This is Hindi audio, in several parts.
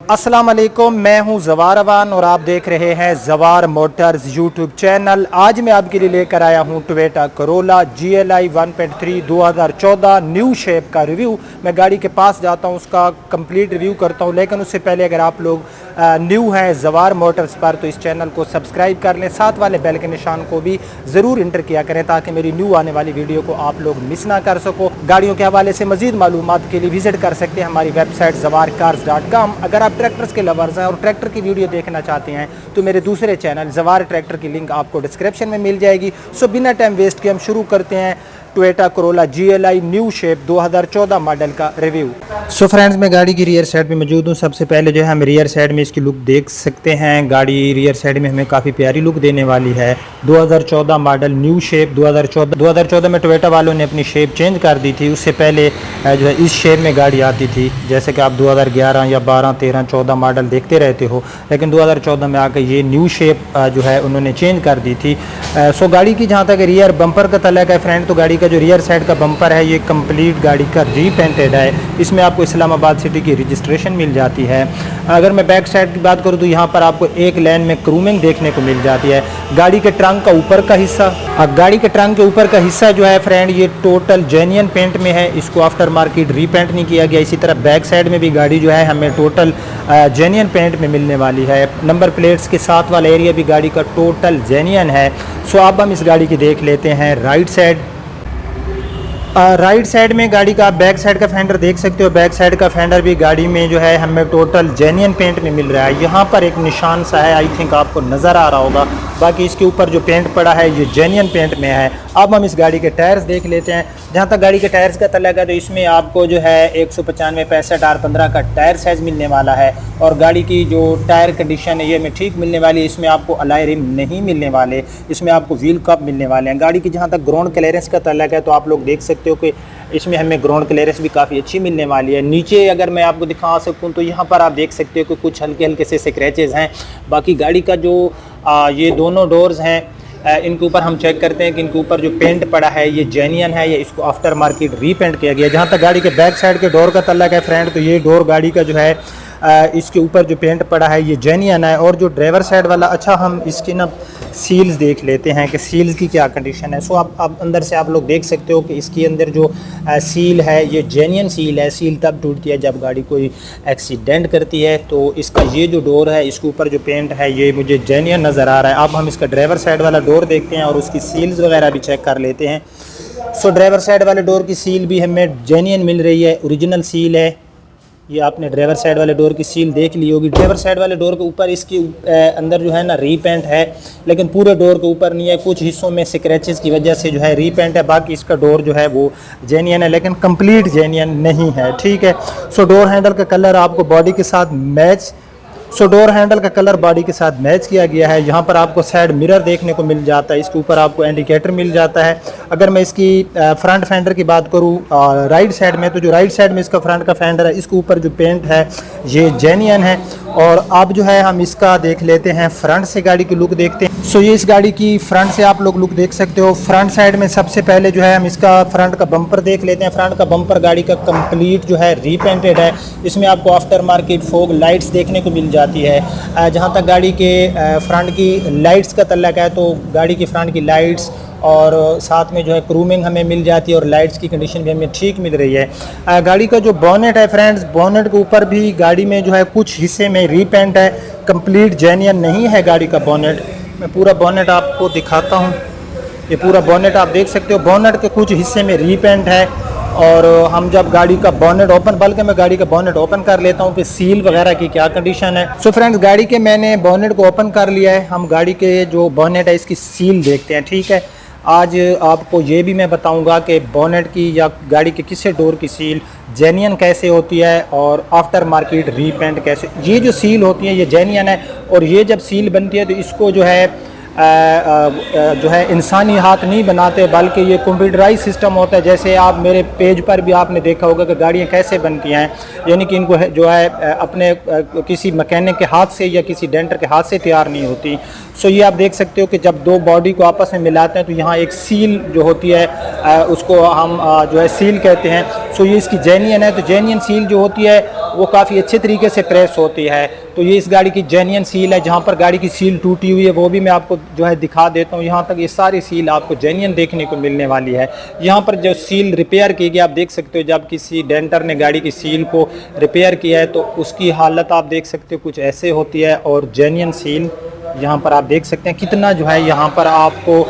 अस्सलाम वालेकुम, मैं हूं जवार अवान और आप देख रहे हैं जवार मोटर्स यूट्यूब चैनल। आज मैं आपके लिए लेकर आया हूं Toyota Corolla GLI 1.3 2014 new shape का रिव्यू। मैं गाड़ी के पास जाता हूं, उसका कंप्लीट रिव्यू करता हूं, लेकिन उससे पहले अगर आप लोग न्यू हैं जवार मोटर्स पर तो इस चैनल को सब्सक्राइब कर लें, साथ वाले बेल के निशान को भी ज़रूर इंटर किया करें ताकि मेरी न्यू आने वाली वीडियो को आप लोग मिस ना कर सको। गाड़ियों के हवाले से मज़ीद मालूमात के लिए विजिट कर सकते हैं हमारी वेबसाइट zawarcars.com। अगर आप ट्रैक्टर्स के लवर्स हैं और ट्रैक्टर की वीडियो देखना चाहते हैं तो मेरे दूसरे चैनल जवार ट्रैक्टर की लिंक आपको डिस्क्रिप्शन में मिल जाएगी। सो बिना टाइम वेस्ट के हम शुरू करते हैं Toyota Corolla GLI new shape 2014 model का रिव्यू। सो फ्रेंड्स, मैं गाड़ी की रियर साइड में मौजूद हूँ। सबसे पहले जो है हम रियर साइड में इसकी लुक देख सकते हैं। गाड़ी रियर साइड में हमें काफ़ी प्यारी लुक देने वाली है। 2014 मॉडल न्यू शेप 2014 में टोयोटा वालों ने अपनी शेप चेंज कर दी थी। उससे पहले जो है इस शेप में गाड़ी आती थी, जैसे कि आप 2011 या 12, 13, 14 मॉडल देखते रहते हो, लेकिन 2014 में आकर ये न्यू शेप जो है उन्होंने चेंज कर दी थी। सो गाड़ी की जहाँ तक रियर बम्पर का तल्लक है फ्रेंड, तो गाड़ी का जो रियर साइड का बम्पर है ये कंप्लीट गाड़ी का रीपेंटेड है। इसमें आपको इस्लामाबाद सिटी की रजिस्ट्रेशन मिल जाती है। अगर मैं बैक साइड की बात करूँ तो यहाँ पर आपको एक लेन में क्रूमिंग देखने को मिल जाती है। गाड़ी के ट्रंक का ऊपर का हिस्सा गाड़ी के ट्रंक के ऊपर का हिस्सा जो है फ्रेंड ये टोटल जेन्युइन पेंट में है, इसको आफ्टर मार्केट रीपेंट नहीं किया गया। इसी तरह बैक साइड में भी गाड़ी जो है हमें टोटल जेन्युइन पेंट में मिलने वाली है। नंबर प्लेट्स के साथ वाला एरिया भी गाड़ी का टोटल जेन्युइन है। सो अब हम इस गाड़ी की देख लेते हैं राइट साइड। राइट साइड में गाड़ी का आप बैक साइड का फेंडर देख सकते हो। बैक साइड का फेंडर भी गाड़ी में जो है हमें टोटल जेन्युइन पेंट में मिल रहा है। यहाँ पर एक निशान सा है, आई थिंक आपको नज़र आ रहा होगा, बाकी इसके ऊपर जो पेंट पड़ा है ये जेन्युइन पेंट में है। अब हम इस गाड़ी के टायर्स देख लेते हैं। जहाँ तक गाड़ी के टायर्स का तल्लक है तो इसमें आपको जो है 195 65 R15 का टायर साइज़ मिलने वाला है और गाड़ी की जो टायर कंडीशन है ये हमें ठीक मिलने वाली है। इसमें आपको अलॉय रिम नहीं मिलने वाले, इसमें आपको व्हील कप मिलने वाले हैं। गाड़ी की जहाँ तक ग्राउंड क्लियरेंस का तल्लक है तो आप लोग देख सकते हो कि इसमें हमें ग्राउंड क्लियरेंस भी काफ़ी अच्छी मिलने वाली है। नीचे अगर मैं आपको दिखा सकूँ तो यहाँ पर आप देख सकते हो कि कुछ हल्के हल्के से स्क्रैचेज़ हैं। बाकी गाड़ी का जो ये दोनों डोर्स हैं इनके ऊपर हम चेक करते हैं कि इनके ऊपर जो पेंट पड़ा है ये जेन्युइन है या इसको आफ्टर मार्केट रीपेंट किया गया। जहाँ तक गाड़ी के बैक साइड के डोर का तल्लक है फ्रेंड, तो ये डोर गाड़ी का जो है इसके ऊपर जो पेंट पड़ा है ये जेन्युइन है। और जो ड्राइवर साइड वाला, अच्छा हम इसकी ना सील्स देख लेते हैं कि सील्स की क्या कंडीशन है। सो आप अंदर से आप लोग देख सकते हो कि इसके अंदर जो सील है ये जेन्युइन सील है। सील तब टूटती है जब गाड़ी कोई एक्सीडेंट करती है। तो इसका ये जो डोर है इसके ऊपर जो पेंट है ये मुझे जेन्युइन नज़र आ रहा है। अब हम इसका ड्राइवर साइड वाला डोर देखते हैं और उसकी सील्स वगैरह भी चेक कर लेते हैं। सो ड्राइवर साइड वाले डोर की सील भी हमें जेन्युइन मिल रही है, ओरिजिनल सील है। ये आपने ड्राइवर साइड वाले डोर की सील देख ली होगी। ड्राइवर साइड वाले डोर के ऊपर इसके अंदर जो है ना रीपेंट है, लेकिन पूरे डोर के ऊपर नहीं है, कुछ हिस्सों में स्क्रैचेस की वजह से जो है रीपेंट है। बाकी इसका डोर जो है वो जेन्युइन है लेकिन कंप्लीट जेन्युइन नहीं है, ठीक है। सो डोर हैंडल का कलर आपको बॉडी के साथ मैच डोर हैंडल का कलर बॉडी के साथ मैच किया गया है। यहाँ पर आपको साइड मिरर देखने को मिल जाता है, इसके ऊपर आपको इंडिकेटर मिल जाता है। अगर मैं इसकी फ्रंट फेंडर की बात करूँ राइट साइड में, तो जो राइट साइड में इसका फ्रंट का फेंडर है इसके ऊपर जो पेंट है ये जेन्युइन है। और अब जो है हम इसका देख लेते हैं फ्रंट से गाड़ी की लुक देखते हैं। सो ये इस गाड़ी की फ्रंट से आप लोग लुक देख सकते हो। फ्रंट साइड में सबसे पहले जो है हम इसका फ्रंट का बम्पर देख लेते हैं। फ्रंट का बम्पर गाड़ी का कंप्लीट जो है रीपेंटेड है। इसमें आपको आफ्टर मार्केट फोग लाइट्स देखने को मिल जाती है। जहाँ तक गाड़ी के फ्रंट की लाइट्स का तल्लक है तो गाड़ी की फ्रंट की लाइट्स और साथ में जो है क्रूमिंग हमें मिल जाती है और लाइट्स की कंडीशन भी हमें ठीक मिल रही है। गाड़ी का जो बोनेट है फ्रेंड्स, बोनेट के ऊपर भी गाड़ी में जो है कुछ हिस्से में रीपेंट है, कंप्लीट जेन्युइन नहीं है गाड़ी का बोनेट। मैं पूरा बोनेट आपको दिखाता हूँ। ये पूरा बोनेट आप देख सकते हो, बोनेट के कुछ हिस्से में रीपेंट है। और हम जब गाड़ी का बोनेट ओपन, बल्कि मैं गाड़ी का बोनेट ओपन कर लेता हूँ कि सील वगैरह की क्या कंडीशन है। सो फ्रेंड्स, गाड़ी के मैंने बोनेट को ओपन कर लिया है। हम गाड़ी के जो बोनेट है इसकी सील देखते हैं, ठीक है। आज आपको ये भी मैं बताऊंगा कि बोनेट की या गाड़ी के किसी डोर की सील जेन्युइन कैसे होती है और आफ्टर मार्केट रीपेंट कैसे। ये जो सील होती है ये जेन्युइन है और ये जब सील बनती है तो इसको जो है इंसानी हाथ नहीं बनाते बल्कि ये कंप्यूटराइज सिस्टम होता है। जैसे आप मेरे पेज पर भी आपने देखा होगा कि गाड़ियाँ कैसे बनती हैं, यानी कि इनको जो है अपने किसी मैकेनिक के हाथ से या किसी डेंटर के हाथ से तैयार नहीं होती। सो ये आप देख सकते हो कि जब दो बॉडी को आपस में मिलाते हैं तो यहाँ एक सील जो होती है उसको हम जो है सील कहते हैं। सो ये इसकी जेन्युइन है। तो जेन्युइन सील जो होती है वो काफ़ी अच्छे तरीके से प्रेस होती है। तो ये इस गाड़ी की जेन्युइन सील है। जहाँ पर गाड़ी की सील टूटी हुई है वो भी मैं आपको जो है दिखा देता हूँ। यहाँ तक ये सारी सील आपको जेन्युइन देखने को मिलने वाली है। यहाँ पर जो सील रिपेयर की गई आप देख सकते हो, जब किसी डेंटर ने गाड़ी की सील को रिपेयर किया है तो उसकी हालत आप देख सकते हो कुछ ऐसे होती है। और जेन्युइन सील यहाँ पर आप देख सकते हैं कितना जो है यहाँ पर आपको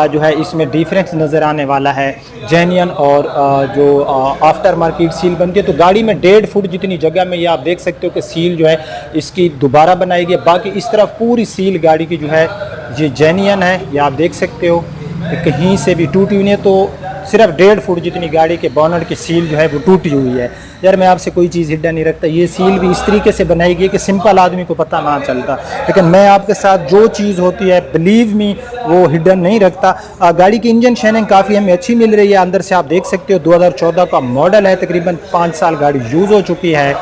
जो है इसमें डिफरेंस नज़र आने वाला है जेन्युइन और जो आफ्टर मार्केट सील बनती है। तो गाड़ी में 1.5 फुट जितनी जगह में ये आप देख सकते हो कि सील जो है इसकी दोबारा बनाई गई है। बाकी इस तरफ पूरी सील गाड़ी की जो है ये जेन्युइन है, ये आप देख सकते हो कहीं से भी टूटी हुई नहीं है। तो सिर्फ 1.5 फुट जितनी गाड़ी के बॉनेट की सील जो है वो टूटी हुई है। यार मैं आपसे कोई चीज़ हिडन नहीं रखता, ये सील भी इस तरीके से बनाई गई कि सिंपल आदमी को पता ना चलता, लेकिन मैं आपके साथ जो चीज़ होती है बिलीव मी वो हिडन नहीं रखता। गाड़ी की इंजन शाइनिंग काफ़ी हमें अच्छी मिल रही है। अंदर से आप देख सकते हो 2014 का मॉडल है, तकरीबन 5 साल गाड़ी यूज़ हो चुकी है।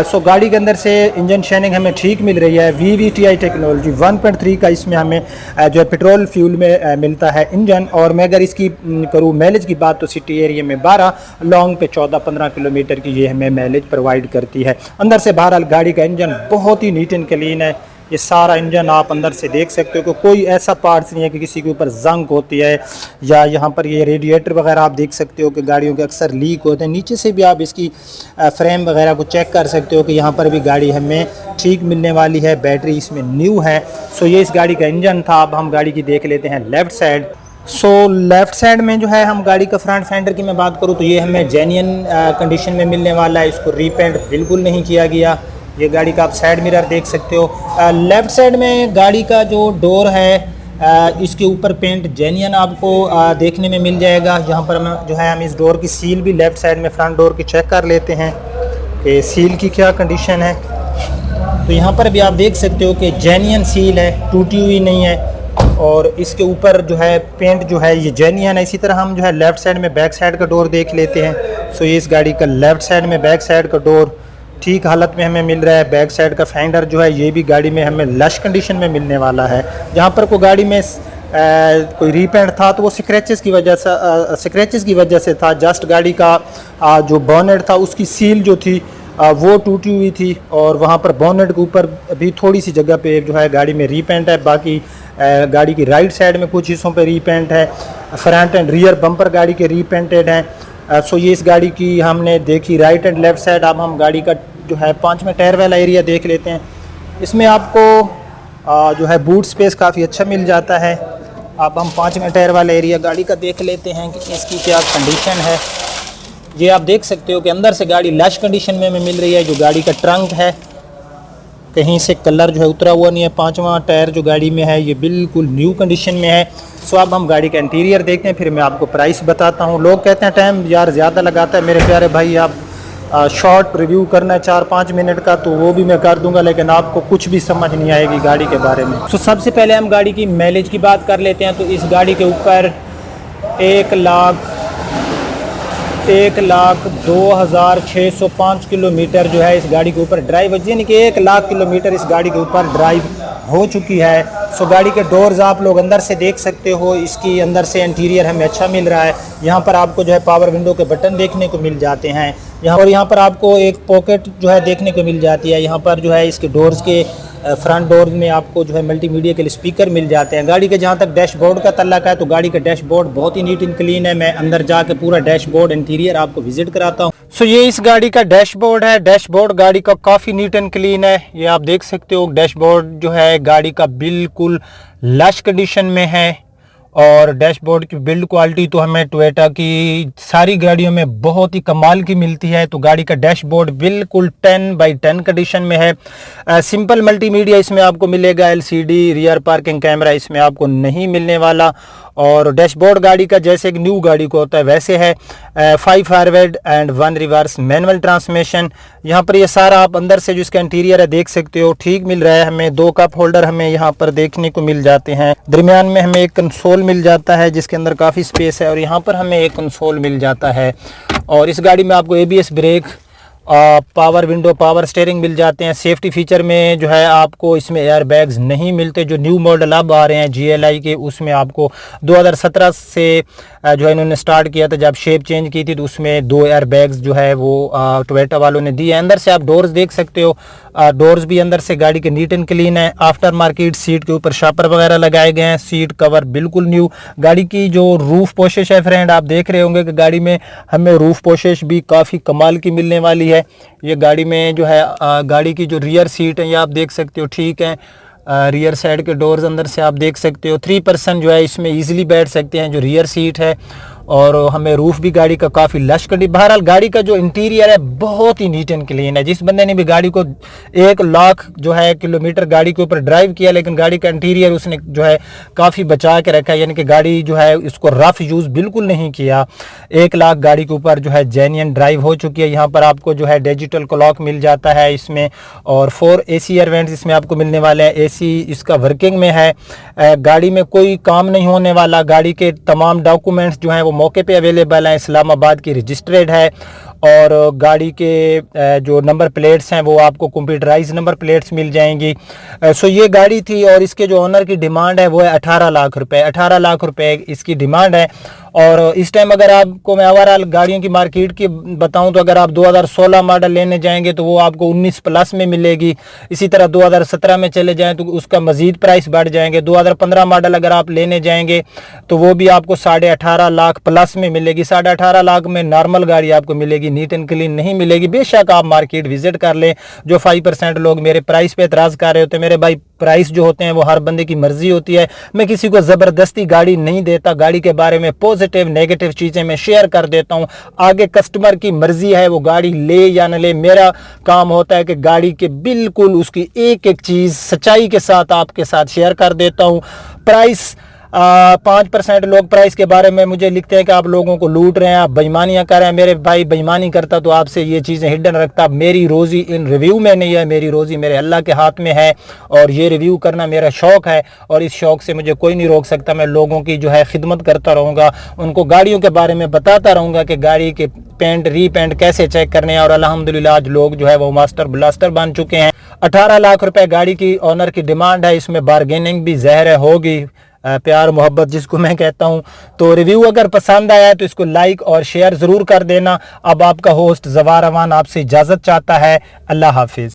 सो गाड़ी के अंदर से इंजन शाइनिंग हमें ठीक मिल रही है। VVTi टेक्नोलॉजी 1.3 का इसमें हमें जो है पेट्रोल फ्यूल में मिलता है इंजन। और मैं अगर इसकी करूँ माइलेज की बात तो सिटी एरिया में 12, लॉन्ग पे 14-15 किलोमीटर की ये हमें माइलेज प्रोवाइड करती है। अंदर से बहरहाल गाड़ी का इंजन बहुत ही नीट एंड क्लीन है। ये सारा इंजन आप अंदर से देख सकते हो कि कोई ऐसा पार्ट्स नहीं है कि किसी के ऊपर जंग होती है, या यहाँ पर ये रेडिएटर वगैरह आप देख सकते हो कि गाड़ियों के अक्सर लीक होते हैं। नीचे से भी आप इसकी फ्रेम वगैरह को चेक कर सकते हो कि यहाँ पर भी गाड़ी हमें ठीक मिलने वाली है। बैटरी इसमें न्यू है। सो ये इस गाड़ी का इंजन था। अब हम गाड़ी की देख लेते हैं लेफ़्ट साइड। लेफ़्ट साइड में जो है हम गाड़ी का फ्रंट फेंडर की मैं बात करूँ तो ये हमें जेन्युइन कंडीशन में मिलने वाला है। इसको रीपेंट बिल्कुल नहीं किया गया। ये गाड़ी का आप साइड मिरर देख सकते हो। लेफ़्ट साइड में गाड़ी का जो डोर है इसके ऊपर पेंट जेन्युइन आपको देखने में मिल जाएगा। यहाँ पर हम जो है हम इस डोर की सील भी लेफ़्ट साइड में फ्रंट डोर की चेक कर लेते हैं कि सील की क्या कंडीशन है। तो यहाँ पर भी आप देख सकते हो कि जेन्युइन सील है, टूटी हुई नहीं है। और इसके ऊपर जो है पेंट जो है ये जेन्युइन है। इसी तरह हम जो है लेफ़्ट साइड में बैक साइड का डोर देख लेते हैं। सो ये इस गाड़ी का लेफ़्ट साइड में बैक साइड का डोर ठीक हालत में हमें मिल रहा है। बैक साइड का फेंडर जो है ये भी गाड़ी में हमें लश कंडीशन में मिलने वाला है। जहाँ पर कोई गाड़ी में कोई रीपेंट था तो वो स्क्रैचेस की वजह से था। जस्ट गाड़ी का जो बॉनेट था उसकी सील जो थी वो टूटी हुई थी। और वहाँ पर बॉनेट के ऊपर भी थोड़ी सी जगह पे जो है गाड़ी में रीपेंट है। बाकी गाड़ी की राइट साइड में कुछ हिस्सों पे रीपेंट है। फ्रंट एंड रियर बम्पर गाड़ी के रीपेंटेड हैं। सो ये इस गाड़ी की हमने देखी राइट एंड लेफ़्ट साइड। अब हम गाड़ी का जो है 5वें टायर वाला एरिया देख लेते हैं। इसमें आपको जो है बूट स्पेस काफ़ी अच्छा मिल जाता है। अब हम 5वें टायर वाला एरिया गाड़ी का देख लेते हैं कि इसकी क्या कंडीशन है। ये आप देख सकते हो कि अंदर से गाड़ी लश कंडीशन में हमें मिल रही है। जो गाड़ी का ट्रंक है कहीं से कलर जो है उतरा हुआ नहीं है। 5वां टायर जो गाड़ी में है ये बिल्कुल न्यू कंडीशन में है। सो अब हम गाड़ी का इंटीरियर देखते हैं, फिर मैं आपको प्राइस बताता हूँ। लोग कहते हैं टाइम यार ज़्यादा लगाता है। मेरे प्यारे भाई आप शॉर्ट रिव्यू करना है 4-5 मिनट का तो वो भी मैं कर दूंगा, लेकिन आपको कुछ भी समझ नहीं आएगी गाड़ी के बारे में। सो सबसे पहले हम गाड़ी की माइलेज की बात कर लेते हैं। तो इस गाड़ी के ऊपर 1,02,605 किलोमीटर जो है इस गाड़ी के ऊपर ड्राइव, यानी कि 1,00,000 किलोमीटर इस गाड़ी के ऊपर ड्राइव हो चुकी है। सो गाड़ी के डोर्स आप लोग अंदर से देख सकते हो। इसकी अंदर से इंटीरियर हमें अच्छा मिल रहा है। यहाँ पर आपको जो है पावर विंडो के बटन देखने को मिल जाते हैं। यहाँ पर आपको एक पॉकेट जो है देखने को मिल जाती है। यहाँ पर जो है इसके डोर्स के फ्रंट डोर में आपको जो है मल्टीमीडिया के लिए स्पीकर मिल जाते हैं। गाड़ी के जहाँ तक डैशबोर्ड का तल्लक है तो गाड़ी का डैशबोर्ड बहुत ही नीट एंड क्लीन है। मैं अंदर जाके पूरा डैशबोर्ड इंटीरियर आपको विजिट कराता हूँ। सो ये इस गाड़ी का डैशबोर्ड है। डैशबोर्ड गाड़ी का काफ़ी नीट एंड क्लीन है। ये आप देख सकते हो डैशबोर्ड जो है गाड़ी का बिल्कुल लश कंडीशन में है। और डैशबोर्ड की बिल्ड क्वालिटी तो हमें टोयोटा की सारी गाड़ियों में बहुत ही कमाल की मिलती है। तो गाड़ी का डैशबोर्ड बिल्कुल 10/10 कंडीशन में है। सिंपल मल्टीमीडिया इसमें आपको मिलेगा। LCD रियर पार्किंग कैमरा इसमें आपको नहीं मिलने वाला। और डैशबोर्ड गाड़ी का जैसे एक न्यू गाड़ी को होता है वैसे है। 5 forward and 1 reverse manual transmission. यहाँ पर ये सारा आप अंदर से जो इसका इंटीरियर है देख सकते हो ठीक मिल रहा है। हमें 2 कप होल्डर हमें यहाँ पर देखने को मिल जाते हैं। दरमियान में हमें एक कंसोल मिल जाता है जिसके अंदर काफ़ी स्पेस है। और यहाँ पर हमें एक कंसोल मिल जाता है। और इस गाड़ी में आपको ABS brake, power window, power steering मिल जाते हैं। सेफ्टी फीचर में जो है आपको इसमें एयर बैग्स नहीं मिलते। जो न्यू मॉडल अब आ रहे हैं GLI के उसमें आपको 2017 से जो है इन्होंने स्टार्ट किया था, जब शेप चेंज की थी तो उसमें 2 एयर बैग्स जो है वो टोयोटा वालों ने दिए। अंदर से आप डोर्स देख सकते हो, डोर्स भी अंदर से गाड़ी के नीट एंड क्लीन है। आफ्टर मार्केट सीट के ऊपर शापर वगैरह लगाए गए हैं, सीट कवर बिल्कुल न्यू। गाड़ी की जो रूफ पोशिश है फ्रेंड, आप देख रहे होंगे कि गाड़ी में हमें रूफ पोशिश भी काफ़ी कमाल की मिलने वाली है। ये गाड़ी में जो है गाड़ी की जो रियर सीट है ये आप देख सकते हो, ठीक है। रियर साइड के डोर्स अंदर से आप देख सकते हो। 3 पर्सन जो है इसमें इजीली बैठ सकते हैं, जो रियर सीट है। और हमें रूफ भी गाड़ी का काफ़ी लश कटी। बहरहाल गाड़ी का जो इंटीरियर है बहुत ही नीट एंड क्लीन है। जिस बंदे ने भी गाड़ी को 1 लाख जो है किलोमीटर गाड़ी के ऊपर ड्राइव किया, लेकिन गाड़ी का इंटीरियर उसने जो है काफ़ी बचा के रखा है, यानी कि गाड़ी जो है इसको रफ यूज़ बिल्कुल नहीं किया। 1 लाख गाड़ी के ऊपर जो है जेन्युइन ड्राइव हो चुकी है। यहाँ पर आपको जो है डिजिटल क्लॉक मिल जाता है इसमें, और 4 AC एयर वेंट्स इसमें आपको मिलने वाले हैं। AC इसका वर्किंग में है। गाड़ी में कोई काम नहीं होने वाला। गाड़ी के तमाम डॉक्यूमेंट्स जो हैं वो मौके पे अवेलेबल हैं। इस्लामाबाद की रजिस्टर्ड है, और गाड़ी के जो नंबर प्लेट्स हैं वो आपको कंप्यूटराइज नंबर प्लेट्स मिल जाएंगी। सो ये गाड़ी थी, और इसके जो ऑनर की डिमांड है वो है 18 लाख रुपए। 18 लाख रुपए इसकी डिमांड है। और इस टाइम अगर आपको मैं ओवरऑल गाड़ियों की मार्केट की बताऊं तो अगर आप 2016 मॉडल लेने जाएंगे तो वो आपको 19 प्लस में मिलेगी। इसी तरह 2017 में चले जाएं तो उसका मजीद प्राइस बढ़ जाएंगे। 2015 मॉडल अगर आप लेने जाएंगे तो वो भी आपको 18.5 लाख प्लस में मिलेगी। 18.5 लाख में नॉर्मल गाड़ी आपको मिलेगी, नीट एंड क्लीन नहीं मिलेगी। बेशक आप मार्केट विजिट कर लें। जो 5% लोग मेरे प्राइस पे एतराज़ कर रहे होते हैं, मेरे भाई प्राइस जो होते हैं वो हर बंदे की मर्जी होती है। मैं किसी को ज़बरदस्ती गाड़ी नहीं देता। गाड़ी के बारे में पॉजिटिव नेगेटिव चीज़ें मैं शेयर कर देता हूँ। आगे कस्टमर की मर्जी है वो गाड़ी ले या न ले। मेरा काम होता है कि गाड़ी के बिल्कुल उसकी एक एक चीज़ सच्चाई के साथ आपके साथ शेयर कर देता हूँ। प्राइस 5% लोग प्राइस के बारे में मुझे लिखते हैं कि आप लोगों को लूट रहे हैं, आप बेईमानियां कर रहे हैं। मेरे भाई बेईमानी करता तो आपसे ये चीज़ें हिडन रखता। मेरी रोज़ी इन रिव्यू में नहीं है, मेरी रोज़ी मेरे अल्लाह के हाथ में है, और ये रिव्यू करना मेरा शौक़ है, और इस शौक़ से मुझे कोई नहीं रोक सकता। मैं लोगों की जो है खिदमत करता रहूँगा, उनको गाड़ियों के बारे में बताता रहूँगा कि गाड़ी के पेंट रीपेंट कैसे चेक करने हैं। और अल्हम्दुलिल्लाह आज लोग जो है वो मास्टर ब्लास्टर बन चुके हैं। 18 लाख रुपए गाड़ी की ऑनर की डिमांड है। इसमें बारगेनिंग भी ज़हर होगी, प्यार मोहब्बत जिसको मैं कहता हूं। तो रिव्यू अगर पसंद आया तो इसको लाइक और शेयर ज़रूर कर देना। अब आपका होस्ट ज़वार अमान आपसे इजाज़त चाहता है। अल्लाह हाफिज़।